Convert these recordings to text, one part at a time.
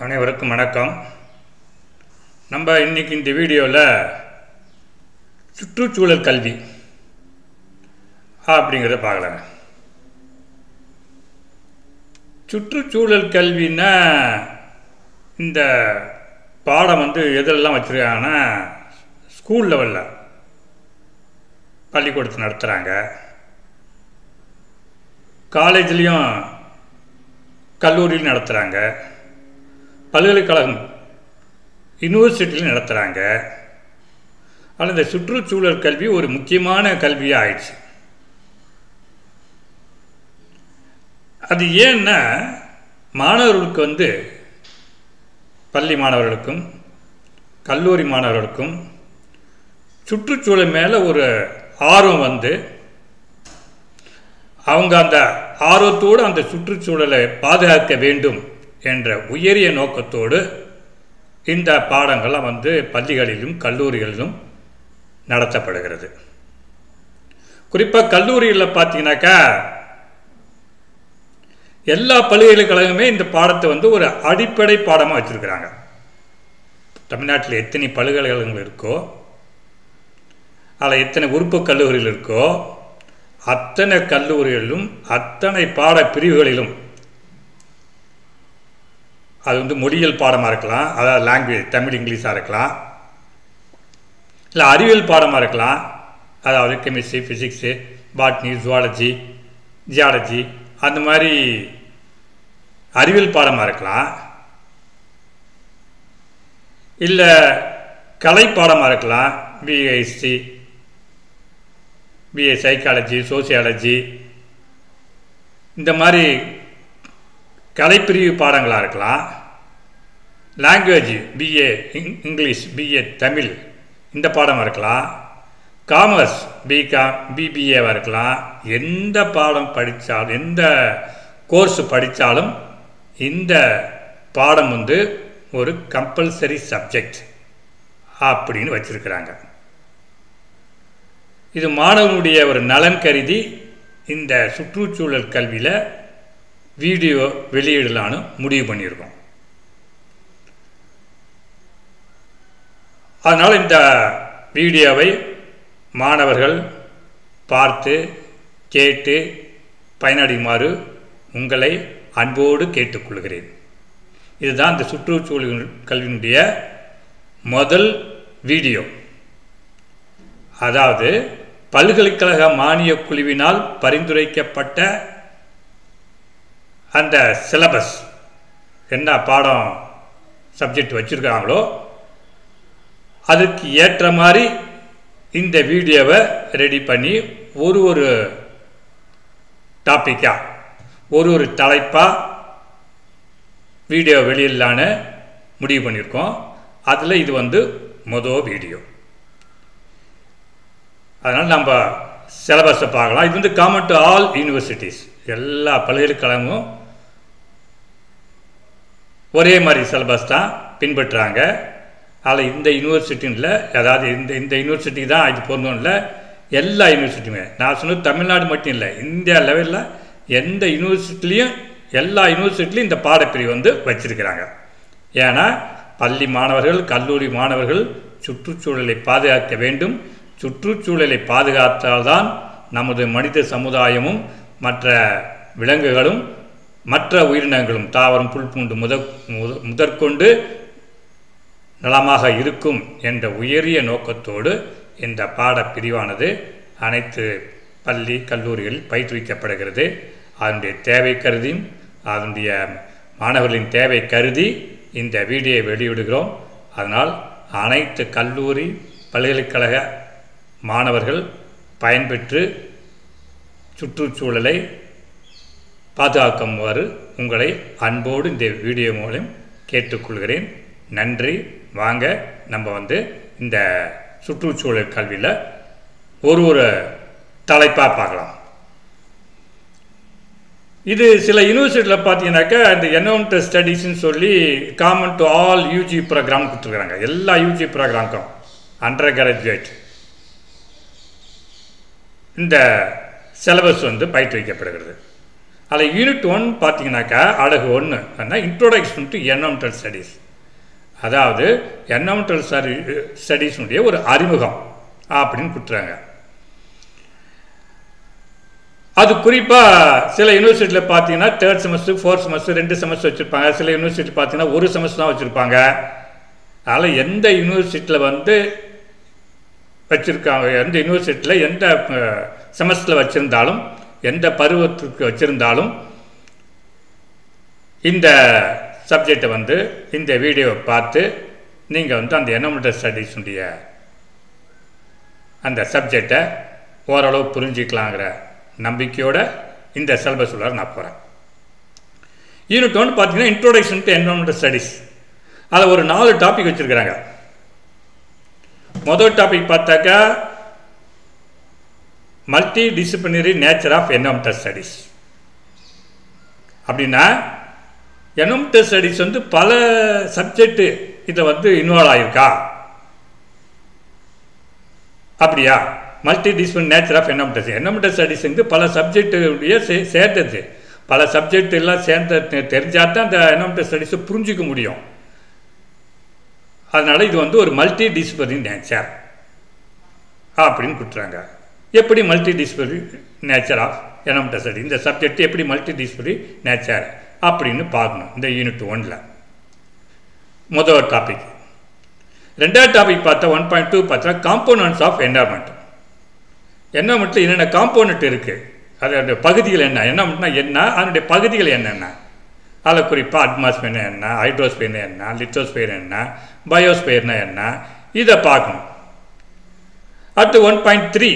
அனைவருக்கும் வணக்கம். நம்ம இன்னைக்கு இந்த வீடியோவில் சுற்றுச்சூழல் கல்வி அப்படிங்கிறத பார்க்கலாங்க. சுற்றுச்சூழல் கல்வின்னா இந்த பாடம் எதெல்லாம் வச்சுருக்காங்கன்னா, ஸ்கூல் லெவலில் பள்ளிக்கூடத்தில் நடத்துகிறாங்க, காலேஜ்லேயும் கல்லூரியில் நடத்துகிறாங்க, பல்கலைக்கழகம் யூனிவர்சிட்டியில் நடத்துகிறாங்க. ஆனால் இந்த சுற்றுச்சூழல் கல்வி ஒரு முக்கியமான கல்வியாக ஆயிடுச்சு. அது ஏன்னா மாணவர்களுக்கு பள்ளி மாணவர்களுக்கும் கல்லூரி மாணவர்களுக்கும் சுற்றுச்சூழல் மேலே ஒரு ஆர்வம் அவங்க அந்த ஆர்வத்தோடு அந்த சுற்றுச்சூழலை பாதுகாக்க வேண்டும் என்ற உயரிய நோக்கத்தோடு இந்த பாடங்கள்லாம் பள்ளிகளிலும் கல்லூரிகளிலும் நடத்தப்படுகிறது. குறிப்பாக கல்லூரிகளில் பார்த்தீங்கன்னாக்கா எல்லா பல்கலைக்கழகமே இந்த பாடத்தை ஒரு அடிப்படை பாடமாக வச்சுருக்கிறாங்க. தமிழ்நாட்டில் எத்தனை பல்கலைக்கழகங்கள் இருக்கோ, அதில் எத்தனை உறுப்பு கல்லூரிகள் இருக்கோ, அத்தனை கல்லூரிகளிலும் அத்தனை பாட பிரிவுகளிலும் அது மொழியியல் பாடமாக இருக்கலாம், அதாவது லாங்குவேஜ் தமிழ் இங்கிலீஷாக இருக்கலாம், இல்லை அறிவியல் பாடமாக இருக்கலாம், அதாவது chemistry physics botany zoology geology அந்த மாதிரி அறிவியல் பாடமாக இருக்கலாம், இல்லை கலை பாடமாக இருக்கலாம், BA history BA psychology sociology இந்த மாதிரி கலைப்பிரிவு பாடங்களாக இருக்கலாம், language BA English BA Tamil இந்த பாடமாக இருக்கலாம், காமர்ஸ் பிகாம் பிபிஏவாக இருக்கலாம். எந்த பாடம் படித்தாலும் எந்த கோர்ஸ் படித்தாலும் இந்த பாடம் ஒரு கம்பல்சரி சப்ஜெக்ட் அப்படின்னு வச்சுருக்கிறாங்க. இது மாணவனுடைய ஒரு நலன் கருதி இந்த சுற்றுச்சூழல் கல்வியில் வீடியோ வெளியிடலான்னு முடிவு பண்ணியிருக்கோம். அதனால் இந்த வீடியோவை மாணவர்கள் பார்த்து கேட்டு பயனடையுமாறு உங்களை அன்போடு கேட்டுக்கொள்கிறேன். இதுதான் இந்த சுற்றுச்சூழல் கல்வியினுடைய முதல் வீடியோ. அதாவது பல்கலைக்கழக மானியக் குழுவினால் பரிந்துரைக்கப்பட்ட அந்த சிலபஸ் என்ன பாடம் சப்ஜெக்ட் வச்சுருக்காங்களோ அதுக்கு ஏற்ற மாதிரி இந்த வீடியோவை ரெடி பண்ணி ஒரு டாப்பிக்காக ஒரு தலைப்பாக வீடியோ வெளியிடலான்னு முடிவு பண்ணியிருக்கோம். அதில் இது மொதல் வீடியோ. அதனால் நம்ம சிலபஸை பார்க்கலாம். இது காமன் டு ஆல் யூனிவர்சிட்டிஸ், எல்லா பல்கலைக்கழகமும் ஒரே மாதிரி சிலபஸ் தான் பின்பற்றுறாங்க. அதில் இந்த யூனிவர்சிட்டின்னு இல்லை, அதாவது இந்த யூனிவர்சிட்டி தான் இது பொருந்தும் இல்லை, எல்லா யூனிவர்சிட்டியுமே. நான் சொன்னது தமிழ்நாடு மட்டும் இல்லை, இந்தியா லெவலில் எந்த யூனிவர்சிட்டிலையும் எல்லா யூனிவர்சிட்டிலையும் இந்த பாடப்பிரிவு வச்சிருக்கிறாங்க. ஏன்னா பள்ளி மாணவர்கள் கல்லூரி மாணவர்கள் சுற்றுச்சூழலை பாதுகாக்க வேண்டும். சுற்றுச்சூழலை பாதுகாத்தால்தான் நமது மனித சமுதாயமும் மற்ற விலங்குகளும் மற்ற உயிரினங்களும் தாவரம் புல் பூண்டு முதற்கொண்டு நலமாக இருக்கும் என்ற உயரிய நோக்கத்தோடு இந்த பாடப்பிரிவானது அனைத்து பள்ளி கல்லூரிகளில் பயிற்றுவிக்கப்படுகிறது. அதனுடைய தேவை கருதியும் அதனுடைய மாணவர்களின் தேவை கருதி இந்த வீடியோவை வெளியிடுகிறோம். அதனால் அனைத்து கல்லூரி பல்கலைக்கழக மாணவர்கள் பயன்பெற்று சுற்றுச்சூழலை பாதுகாக்குமாறு உங்களை அன்போடு இந்த வீடியோ மூலம் கேட்டுக்கொள்கிறேன். நன்றி. வாங்க நம்ம இந்த சுற்றுச்சூழல் கல்வியில் ஒரு தலைப்பாக பார்க்கலாம். இது சில யூனிவர்சிட்டியில் பார்த்தீங்கன்னாக்கா இந்த என்வரன்மெண்டல் ஸ்டடீஸ்ன்னு சொல்லி common to all UG program கொடுத்துருக்குறாங்க. எல்லா யூஜி ப்ரோக்ராமுக்கும் அண்டர் கிராஜுவேட் இந்த சிலபஸ் பயிற்றுவிக்கப்படுகிறது. அதில் யூனிட் 1 பார்த்தீங்கன்னாக்கா அழகு 1 ஆனால் இன்ட்ரோடக்ஷன் டு என்வரன்மெண்டல் ஸ்டடீஸ், அதாவது என்வரன்மெண்டல் ஸ்டடீஸுடைய ஒரு அறிமுகம் அப்படின்னு கொடுத்துறாங்க. அது குறிப்பாக சில யூனிவர்சிட்டியில் பார்த்தீங்கன்னா 3rd semester 4th semester 2 semester வச்சுருப்பாங்க. சில யூனிவர்சிட்டி பார்த்தீங்கன்னா 1 செமஸ்டர் தான் வச்சுருப்பாங்க. அதனால் எந்த யூனிவர்சிட்டியில் வந்து வச்சுருக்காங்க, எந்த யூனிவர்சிட்டியில் எந்த செமஸ்டரில் வச்சுருந்தாலும், எந்த பருவத்துக்கு வச்சுருந்தாலும் இந்த சப்ஜெக்டை வந்து இந்த வீடியோவை பார்த்து நீங்கள் வந்து அந்த என்வரன்மெண்டல் ஸ்டடீஸுடைய அந்த சப்ஜெக்டை ஓரளவு புரிஞ்சிக்கலாங்கிற நம்பிக்கையோட இந்த சிலபஸ் உள்ள நான் போகிறேன். யூனிட் 1 பார்த்தீங்கன்னா இன்ட்ரோடக்ஷன் டு என்வரன்மெண்டல் ஸ்டடீஸ். அதில் ஒரு 4 டாபிக் வச்சுருக்கிறாங்க. முதல் டாபிக் பார்த்தாக்கா multidisciplinary nature of environmental studies. அப்படின்னா என்வரன்மெண்டல் ஸ்டடீஸ் வந்து பல சப்ஜெக்டு இதை வந்து இன்வால்வ் ஆகியிருக்கா, அப்படியா? Multidisciplinary nature of environmental studies வந்து பல சப்ஜெக்டுடைய சேர்ந்தது. பல சப்ஜெக்ட் எல்லாம் சேர்ந்த தெரிஞ்சால் தான் அந்த என்வரன்மெண்டல் ஸ்டடீஸை புரிஞ்சிக்க முடியும். அதனால் இது வந்து ஒரு மல்டி டிசிப்ளினரி நேச்சர் அப்படின்னு கொடுத்துறாங்க. எப்படி multidisciplinary nature of environmental study, இந்த சப்ஜெக்ட் எப்படி மல்டி டிசிப்ளினரி நேச்சர் அப்படின்னு பார்க்கணும் இந்த யூனிட் 1ல். முதல் டாபிக். ரெண்டாவது டாபிக் பார்த்தா 1.2 பார்த்தா காம்போனன்ட்ஸ் ஆஃப் என்வரன்மெண்ட். என்வரன்மெண்ட்டில் என்னென்ன காம்போனன்ட் இருக்குது, அதோடைய பகுதிகள் என்ன, என்வரன்மெண்ட்னா என்ன, அதனுடைய பகுதிகள் என்னென்ன, அதில் குறிப்பாக அட்மாஸ்பியர்னா என்ன, ஹைட்ரோஸ்பியர்னா என்ன, லித்தோஸ்பியர் என்ன, பயோஸ்பியர்னா என்ன, இதை பார்க்கணும். அடுத்து 1.3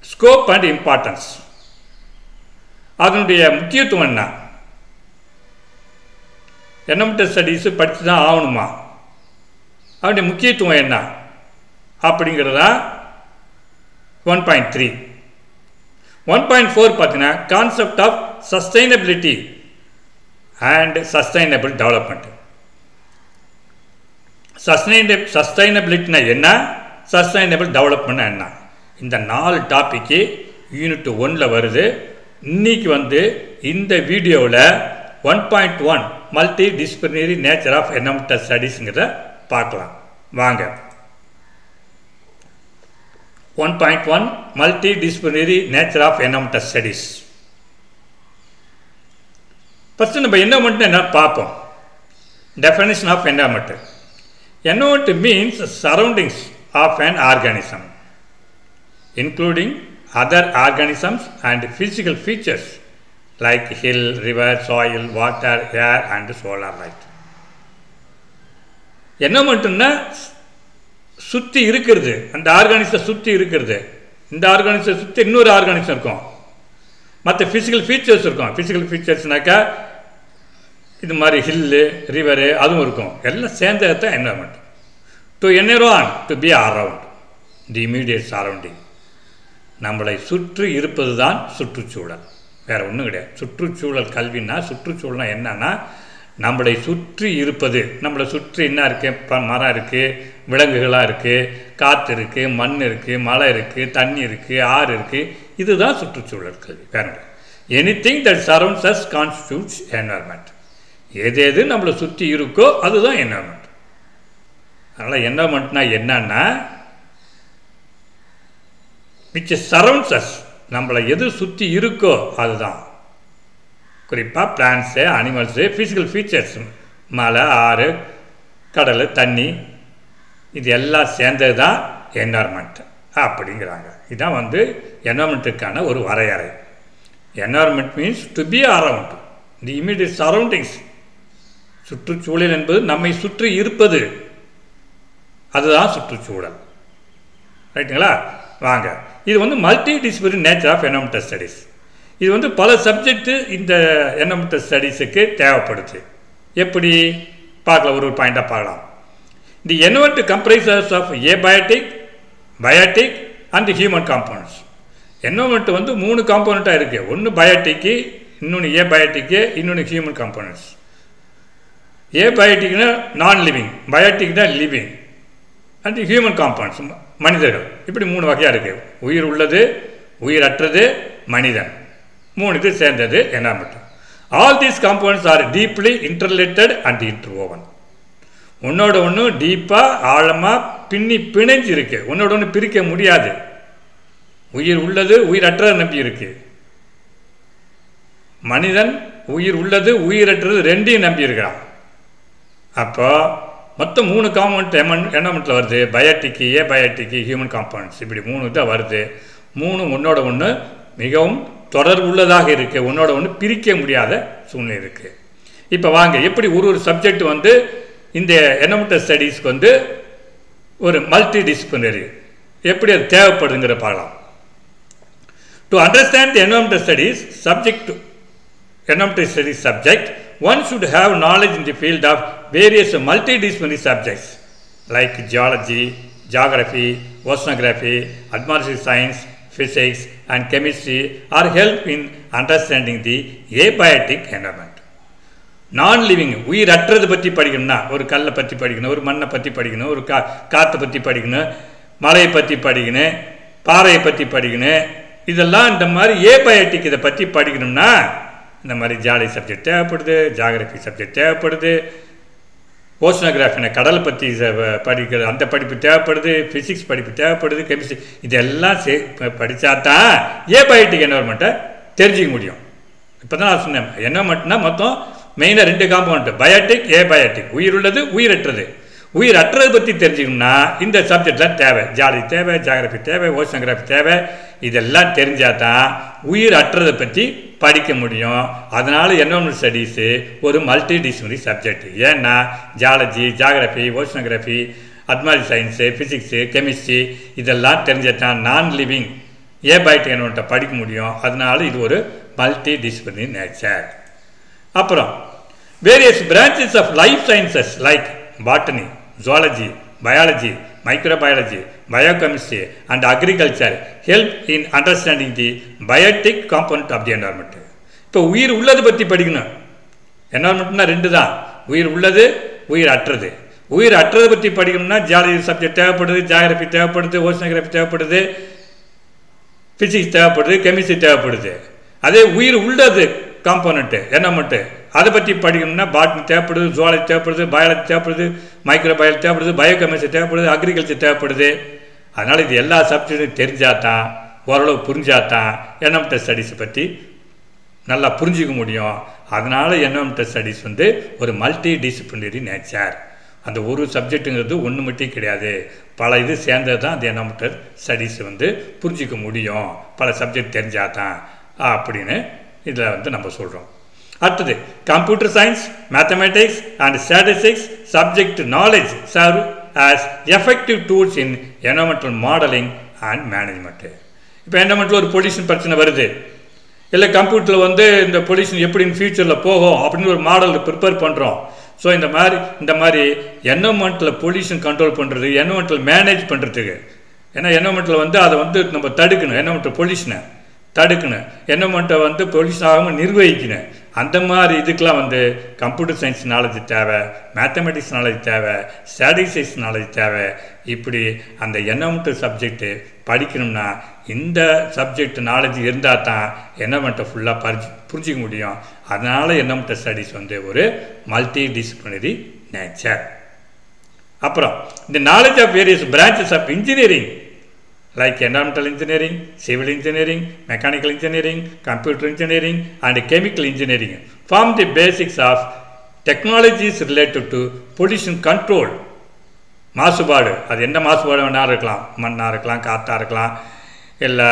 ஸ்கோப் அண்ட் இம்பார்ட்டன்ஸ். அதனுடைய முக்கியத்துவம் என்ன, என்வரன்மெண்டல் ஸ்டடீஸு படித்து தான் ஆகணுமா, அதனுடைய முக்கியத்துவம் என்ன அப்படிங்கிறதா 1.3. 1.4 பார்த்தீங்கன்னா concept of sustainability and sustainable development. சஸ்டைனபிலிட்டினா என்ன, சஸ்டைனபிள் டெவலப்மெண்ட் என்ன, இந்த 4 டாப்பிக்கு யூனிட் 1ல் வருது. இன்னைக்கு வந்து இந்த வீடியோவில் 1.1 multidisciplinary nature of environmental ஸ்டடீஸுங்கிறத பார்க்கலாம் வாங்க. 1.1 multidisciplinary nature of environmental studies. First நம்ம என்வரன்மெண்ட் என்ன பார்ப்போம். Definition of environment. Environment means surroundings of an organism including other organisms and physical features like hill, river, soil, water, air and solar light. என்வரன்மெண்ட்னா சுற்றி இருக்கிறது, அந்த ஆர்கானிசத்தை சுற்றி இருக்கிறது. இந்த ஆர்கானிசத்தை சுற்றி இன்னொரு ஆர்கானிசம் இருக்கும், மற்ற ஃபிசிக்கல் ஃபீச்சர்ஸ் இருக்கும். ஃபிசிக்கல் ஃபீச்சர்ஸ்னாக்கா இது மாதிரி ஹில்லு, ரிவரு அதுவும் இருக்கும். எல்லாம் சேர்ந்தது தான் environment. To என்விரான், to be around the immediate surrounding. நம்மளை சுற்றி இருப்பது தான் சுற்றுச்சூழல், வேறு ஒன்றும் கிடையாது. சுற்றுச்சூழல் கல்வின்னா, சுற்றுச்சூழல்னா என்னன்னா நம்மளை சுற்றி இருப்பது. நம்மளை சுற்றி என்ன இருக்குது, மரம் இருக்குது, விலங்குகளாக இருக்குது, காற்று இருக்குது, மண் இருக்குது, மலை இருக்குது, தண்ணி இருக்குது, ஆறு இருக்குது. இதுதான் சுற்றுச்சூழல் கல்வி, வேறு anything that surrounds us constitutes environment. எது எது நம்மளை சுற்றி இருக்கோ அதுதான் என்வரன்மெண்ட். அதனால் என்வரன்மெண்ட்னா என்னன்னா விச் சரௌண்ட்ஸ் அஸ், நம்மளை எது சுற்றி இருக்கோ அதுதான். குறிப்பாக பிளான்ட்ஸு, அனிமல்ஸு, ஃபிசிக்கல் ஃபீச்சர்ஸ், மலை, ஆறு, கடல், தண்ணி, இது எல்லாம் சேர்ந்தது தான் என்வரன்மெண்ட் அப்படிங்கிறாங்க. இதுதான் வந்து என்வரன்மெண்ட்டுக்கான ஒரு வரையறை. Environment means to be around the immediate surroundings. சுற்றுச்சூழல் என்பது நம்மை சுற்றி இருப்பது, அதுதான் சுற்றுச்சூழல். ரைட்டுங்களா? வாங்க. இது வந்து multidisciplinary nature of environmental studies. இது வந்து பல சப்ஜெக்டு இந்த என்வரன்மெண்டல் ஸ்டடீஸுக்கு தேவைப்படுது. எப்படி பார்க்கலாம், ஒரு பாயிண்டாக பார்க்கலாம். The environment comprises of abiotic, biotic and human components. Environment வந்து 3 காம்போனண்ட்டாக இருக்குது. ஒன்று பயோட்டிக்கு, இன்னொன்று ஏபயோட்டிக்கு, இன்னொன்று ஹியூமன் காம்போனன்ட்ஸ். ஏபயோட்டிக்னா நான் லிவிங், பயோட்டிக்னா லிவிங் அண்ட் ஹியூமன் காம்போனன்ட்ஸ் மனிதர்கள். இப்படி 3 வகையாக இருக்குது. உயிர் உள்ளது, உயிரற்றது, மனிதன். 3 இது சேர்ந்தது environment. All these compounds are deeply interrelated and interwoven. ஒன்னோட ஒன்று டீப்பாக ஆழமாக பிணைஞ்சு இருக்கு. ஒன்னோட ஒன்று பிரிக்க முடியாது. உயிர் உள்ளது உயிரற்றது நம்பி இருக்கு. மனிதன் உயிர் உள்ளது உயிரற்றது ரெண்டையும் நம்பி இருக்கிறான். அப்போ மொத்தம் 3 காம்பவுண்ட் என்விரான்மெண்ட்டில் வருது. பயோட்டிக்கு, ஏபயோட்டிக்கு, ஹியூமன் காம்பவுண்ட்ஸ், இப்படி 3 தான் வருது. 3 ஒன்னோட ஒன்று மிகவும் தொடர்புள்ளதாக இருக்கு. ஒன்னோட ஒன்று பிரிக்க முடியாத சூழ்நிலை இருக்கு. இப்போ வாங்க எப்படி ஒரு சப்ஜெக்ட் வந்து இந்த என்விரான்மெண்டல் ஸ்டடீஸ்க்கு வந்து ஒரு மல்டி டிசிப்ளினரி எப்படி அது தேவைப்படுதுங்கிற பார்க்கலாம். To understand environmental studies environmental studies subject, one should have knowledge in the field of various multidisciplinary subjects like geology, geography, oceanography, atmospheric science, physics and chemistry are help in understanding the abiotic environment. நான்-லிவிங் உயிரற்றது பற்றி படிக்கணும்னா ஒரு கல்லை பற்றி படிக்கணும், ஒரு மண்ணை பற்றி படிக்கணும், ஒரு காற்றை பற்றி படிக்கணும், மலையை பற்றி படிக்கணும், பாறையை பற்றி படிக்கணும். இதெல்லாம் இந்த மாதிரி ஏபயோட்டிக் இதை பற்றி படிக்கணும்னா இந்த மாதிரி ஜியாலஜி சப்ஜெக்ட் தேவைப்படுது, ஜியாகிரபி சப்ஜெக்ட் தேவைப்படுது, ஓஷனோகிராஃபின கடலை பற்றி படிக்கிறது அந்த படிப்பு தேவைப்படுது, ஃபிசிக்ஸ் படிப்பு தேவைப்படுது, கெமிஸ்ட்ரி இதெல்லாம் படித்தா தான் ஏபயோட்டிக் என்விரான்மெண்ட்டை தெரிஞ்சிக்க முடியும். இப்போ தான் நான் சொன்னேன், என்விரான்மெண்ட்னா மொத்தம் மெயினாக 2 காம்பவுண்ட், பயோட்டிக், ஏபயோட்டிக், உயிர் உள்ளது உயிரற்றது. உயிரற்றது பற்றி தெரிஞ்சுக்கணும்னா இந்த சப்ஜெக்ட்லாம் தேவை. ஜியாலஜி தேவை, ஜியாகிரபி தேவை, ஓஷனோகிராஃபி தேவை. இதெல்லாம் தெரிஞ்சால் தான் உயிர் அற்றதை பற்றி படிக்க முடியும். அதனால் என்விரான்மெண்டல் ஸ்டடீஸு ஒரு மல்டி டிசிப்ளினரி சப்ஜெக்ட். ஏன்னா geology, geography, oceanography, atmosphere science, physics, chemistry இதெல்லாம் தெரிஞ்சால் தான் நான்-லிவிங் ஏபயோட்டிக் என்விரான்மெண்ட்டை படிக்க முடியும். அதனால இது ஒரு மல்டி டிசிப்ளினரி நேச்சர். அப்புறம் various branches of life sciences like botany, zoology, biology, microbiology, biochemistry and agriculture help in understanding the biotic component of the environment. இப்போ உயிர் உள்ளது பற்றி படிக்கணும். என்விரான்மெண்ட்னா 2 தான், உயிர் உள்ளது உயிர் அற்றது. உயிர் அற்றதை பற்றி படிக்கணும்னா ஜியாலஜி சப்ஜெக்ட் தேவைப்படுது, ஜியாகிரபி தேவைப்படுது, ஓஷனோகிராஃபி தேவைப்படுது, ஃபிசிக்ஸ் தேவைப்படுது, கெமிஸ்ட்ரி தேவைப்படுது. அதே உயிர் உள்ளது காம்போனண்ட்டு என்விரான்மெண்ட்டு அதை பற்றி படிக்கணும்னா பாட்னி தேவைப்படுது, ஜுவாலஜி தேவைப்படுது, பயாலஜி தேவைப்படுது, மைக்ரோபயாலஜி தேவைப்படுது, பயோகெமிஸ்ட்ரி தேவைப்படுது, அக்ரிகல்ச்சர் தேவைப்படுது. அதனால் இது எல்லா சப்ஜெக்டும் தெரிஞ்சாதான், ஓரளவு புரிஞ்சாதான் என்விரான்மெண்டல் ஸ்டடீஸை பற்றி நல்லா புரிஞ்சிக்க முடியும். அதனால் என்விரான்மெண்டல் ஸ்டடீஸ் வந்து ஒரு மல்டி டிசிப்ளினரி நேச்சர். அந்த ஒரு சப்ஜெக்ட்டுங்கிறது ஒன்று மட்டும் கிடையாது, பல இது சேர்ந்தது தான் அந்த என்விரான்மெண்டல் ஸ்டடீஸ் வந்து புரிஞ்சிக்க முடியும். பல சப்ஜெக்ட் தெரிஞ்சாதான் அப்படின்னு இதில் வந்து நம்ம சொல்கிறோம். அடுத்தது computer science, mathematics and statistics subject knowledge serve as effective tools in environmental modelling and management. இப்போ என்விரான்மெண்ட்டில் ஒரு பொல்யூஷன் பிரச்சனை வருது, இல்லை கம்ப்யூட்டரில் வந்து இந்த பொல்யூஷன் எப்படி இன் ஃபியூச்சரில் போகும் அப்படின்னு ஒரு மாடல் ப்ரிப்பேர் பண்ணுறோம். ஸோ இந்த மாதிரி என்விரான்மெண்ட்டில் பொல்யூஷன் கண்ட்ரோல் பண்ணுறது, என்விரான்மெண்டல் மேனேஜ் பண்ணுறதுக்கு, ஏன்னா என்விரான்மெண்ட்டில் வந்து அதை வந்து நம்ம தடுக்கணும், என்விரான்மெண்டல் பொல்யூஷனை தடுக்கணும், என்விரான்மெண்ட்டை வந்து பொல்யூஷன் ஆகாமல் நிர்வகிக்கணும். அந்த மாதிரி இதுக்கெலாம் வந்து கம்ப்யூட்டர் சயின்ஸ் நாலேஜ் தேவை, மேத்தமெட்டிக்ஸ் நாலேஜ் தேவை, ஸ்டாட்டிஸ்டிக்ஸ் நாலேஜ் தேவை. இப்படி அந்த என்விரான்மெண்டல் சப்ஜெக்டு படிக்கணும்னா இந்த சப்ஜெக்ட் நாலேஜ் இருந்தால் தான் என்விரான்மெண்ட்டை ஃபுல்லாக புரிஞ்சிக்க முடியும். அதனால் என்விரான்மெண்டல் ஸ்டடீஸ் வந்து ஒரு மல்டி டிசிப்ளினரி நேச்சர். அப்புறம் இந்த knowledge of various branches of engineering like environmental engineering, civil engineering, mechanical engineering, computer engineering and chemical engineering form the basics of technologies related to pollution control. மாசுபாடு, அது என்ன மாசுபாடு வேணாலும் இருக்கலாம், மண்ணாக இருக்கலாம், காற்றாக இருக்கலாம், இல்லை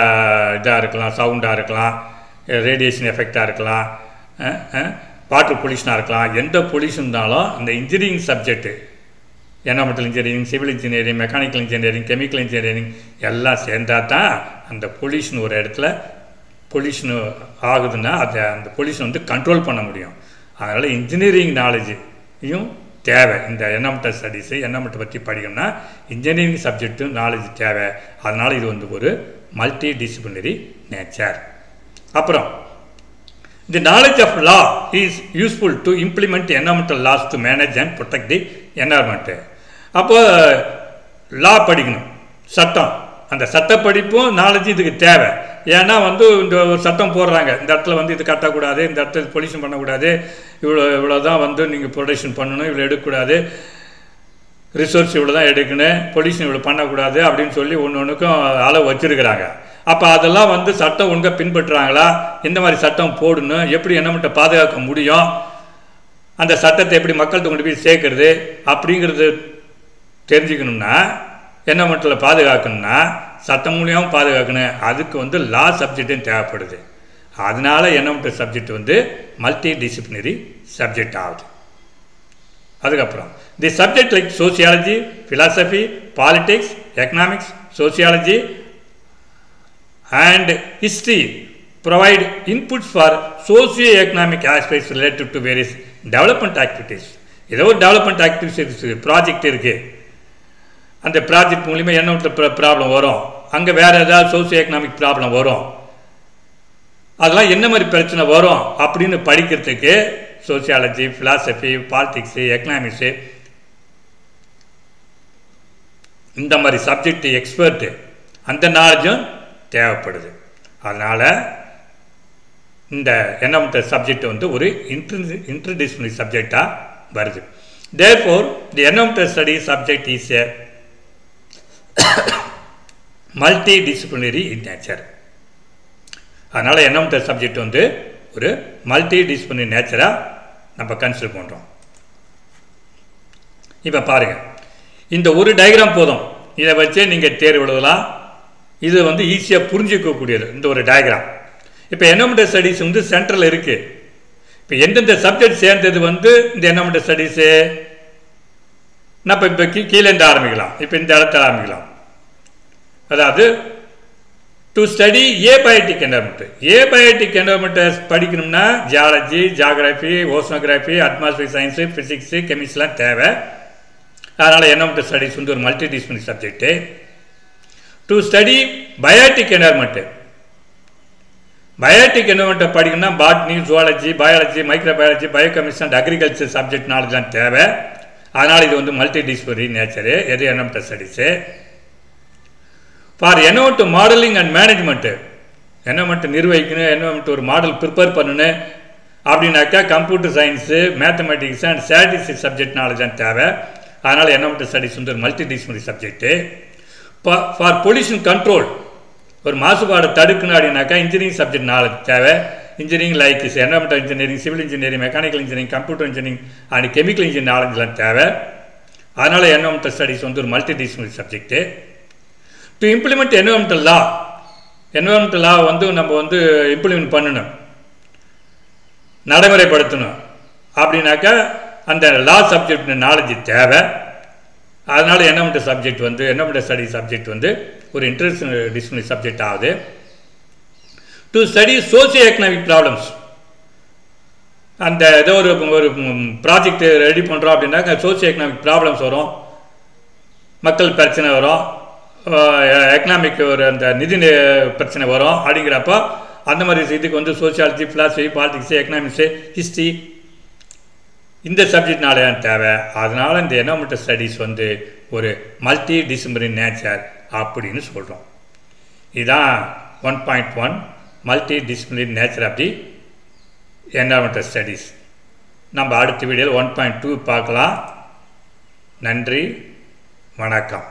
இதாக இருக்கலாம், சவுண்டாக இருக்கலாம், ரேடியேஷன் எஃபெக்டாக இருக்கலாம், வாட்டர் பொல்யூஷனாக இருக்கலாம். எந்த பொல்யூஷன் இருந்தாலும் அந்த engineering subject, environmental engineering, civil engineering, mechanical engineering, chemical engineering எல்லாம் சேர்ந்தால் தான் அந்த பொல்யூஷன் ஒரு இடத்துல பொல்யூஷன் ஆகுதுன்னா அதை அந்த பொல்யூஷன் வந்து கண்ட்ரோல் பண்ண முடியும். அதனால் இன்ஜினியரிங் நாலேஜையும் தேவை. இந்த என்விரான்மெண்டல் ஸ்டடீஸு என்விரான்மெண்ட்டை பற்றி படிக்கணும்னா இன்ஜினியரிங் சப்ஜெக்ட்டும் நாலேஜ் தேவை. அதனால் இது வந்து ஒரு மல்டி டிசிப்ளினரி நேச்சர். அப்புறம் the knowledge of law is useful to implement environmental laws to manage and protect the environment. அப்போ லா படிக்கணும், சட்டம், அந்த சட்ட படிப்பும் நாலேஜ் இதுக்கு தேவை. ஏன்னா வந்து இந்த ஒரு சட்டம் போடுறாங்க, இந்த இடத்துல வந்து இது கட்டக்கூடாது, இந்த இடத்துல பொல்யூஷன் பண்ணக்கூடாது, இவ்வளோ தான் வந்து நீங்கள் ப்ரொடக்ஷன் பண்ணணும், இவ்வளோ எடுக்கக்கூடாது, ரிசோர்ஸ் இவ்வளோ தான் எடுக்கணும், பொல்யூஷன் இவ்வளோ பண்ணக்கூடாது அப்படின்னு சொல்லி ஒன்றுக்கும் அளவு வச்சுருக்கிறாங்க. அப்போ அதெல்லாம் வந்து சட்டம் ஒழுங்காக பின்பற்றுறாங்களா, எந்த மாதிரி சட்டம் போடணும், எப்படி என்விரான்மெண்ட்டை பாதுகாக்க முடியும், அந்த சட்டத்தை எப்படி மக்கள்கிட்ட கொண்டு போய் சேர்க்கறது அப்படிங்கிறது தெரிஞ்சுக்கணும்னா, என்விரான்மெண்ட்டில் பாதுகாக்கணும்னா சட்டம் மூலியமாக பாதுகாக்கணும். அதுக்கு வந்து லா சப்ஜெக்டும் தேவைப்படுது. அதனால என்விரான்மெண்டல் சப்ஜெக்ட் வந்து மல்டி டிசிப்ளினரி சப்ஜெக்ட் ஆகுது. அதுக்கப்புறம் the subject like sociology, philosophy, politics, economics, sociology and history provide inputs for socio-economic aspects related to various development activities. ஏதோ ஒரு டெவலப்மெண்ட் ஆக்டிவிட்டிஸ் ப்ராஜெக்ட் இருக்குது, அந்த ப்ராஜெக்ட் மூலிமா என்ன ப்ராப்ளம் வரும், அங்கே வேறு ஏதாவது சோசியோ எக்கனாமிக் ப்ராப்ளம் வரும், அதெல்லாம் என்ன மாதிரி பிரச்சனை வரும் அப்படின்னு படிக்கிறதுக்கு சோசியாலஜி, ஃபிலாசபி, பாலிடிக்ஸு, எக்கனாமிக்ஸு இந்த மாதிரி சப்ஜெக்ட் எக்ஸ்பர்ட்டு அந்த நாலேஜும் தேவைப்படுது. அதனால் இந்த என்விரான்மெண்டல் சப்ஜெக்ட் வந்து ஒரு இன்டர்டிசிப்ளினரி சப்ஜெக்டாக வருது. Therefore the environmental study subject is a multi disciplinary in nature. அதனால் என்விரான்மெண்டல் சப்ஜெக்ட் வந்து ஒரு மல்டி டிசிப்ளினரி நேச்சராக நம்ம கன்சிடர் பண்ணுறோம். இப்போ பாருங்கள், இந்த ஒரு டயக்ராம் போதும், இதை வச்சே நீங்கள் தேர்வு எழுதலாம். இது வந்து ஈஸியாக புரிஞ்சிக்கக்கூடியது இந்த ஒரு டயக்ராம். இப்போ என்விரான்மெண்டல் ஸ்டடீஸ் வந்து சென்ட்ரல் இருக்குது. இப்போ எந்தெந்த சப்ஜெக்ட் சேர்ந்தது வந்து இந்த என்விரான்மெண்டல் ஸ்டடீஸு, நான் இப்போ கீழேருந்து ஆரம்பிக்கலாம். இப்போ இந்த இடத்துல ஆரம்பிக்கலாம். அதாவது டு ஸ்டடி ஏபயோட்டிக் என்விரான்மெண்ட். ஏபயோட்டிக் என்விரான்மெண்ட்டை படிக்கணும்னா geology, geography, oceanography, atmosphere science, physics, கெமிஸ்ட்ரிலாம் தேவை. அதனால் என்விரான்மெண்டல் ஸ்டடீஸ் வந்து ஒரு multidisciplinary subject. To study biotic environment, பயோட்டிக் என்விரான்மெண்ட்டை படிக்கணும்னா botany, zoology, biology, microbiology, biochemistry and agriculture subject நாலேஜ்லாம் தேவை. அதனால் இது வந்து மல்டி டிசிப்ளினரி நேச்சரு. எது environmental studies. For environment modelling and management, environment நிர்வகிக்கணும், என்விரான்மெண்ட் ஒரு மாடல் ப்ரிப்பேர் பண்ணணும் அப்படின்னாக்கா computer science, mathematics and statistics subject நாலேஜ்லாம் தேவை. அதனால் என்விரான்மெண்டல் ஸ்டடீஸ் வந்து ஒரு multidisciplinary subject. For pollution control, ஒரு மாசுபாடை தடுக்கணும் அப்படின்னாக்கா இன்ஜினியரிங் சப்ஜெக்ட் நாலேஜ் தேவை. Engineering like environmental engineering, civil engineering, mechanical engineering, computer engineering and chemical engineering நாலேஜ்லாம் தேவை. அதனால் என்விரான்மெண்டல் ஸ்டடீஸ் வந்து ஒரு multidisciplinary subject. To implement environmental law, environmental law வந்து நம்ம வந்து இம்ப்ளிமெண்ட் பண்ணணும், நடைமுறைப்படுத்தணும் அப்படின்னாக்கா அந்த லா சப்ஜெக்ட் நாலேஜ் தேவை. அதனால் என்விரான்மெண்டல் சப்ஜெக்ட் வந்து என்விரான்மெண்டல் ஸ்டடி சப்ஜெக்ட் வந்து ஒரு இன்டர்டிசிப்ளினரி சப்ஜெக்ட் ஆகுது. To study socio economic problems, அந்த ஏதோ ஒரு ப்ராஜெக்ட் ரெடி பண்ணுறோம் அப்படின்னா சோசியோ எக்கனாமிக் ப்ராப்ளம்ஸ் வரும், மக்கள் பிரச்சனை வரும், எக்கனாமிக் ஒரு அந்த நிதி பிரச்சனை வரும். அப்படிங்கிறப்போ அந்த மாதிரி இதுக்கு வந்து sociology, philosophy, politics, economics, history இந்த சப்ஜெக்ட் நாளே தேவை. அதனால் இந்த என்விரான்மெண்டல் ஸ்டடீஸ் வந்து ஒரு மல்டி டிசிப்ளினரி நேச்சர் அப்படின்னு சொல்கிறோம். இதுதான் 1.1 multidisciplinary nature of the environmental studies. நம்ம அடுத்த வீடியோவில் 1.2 பார்க்கலாம். நன்றி, வணக்கம்.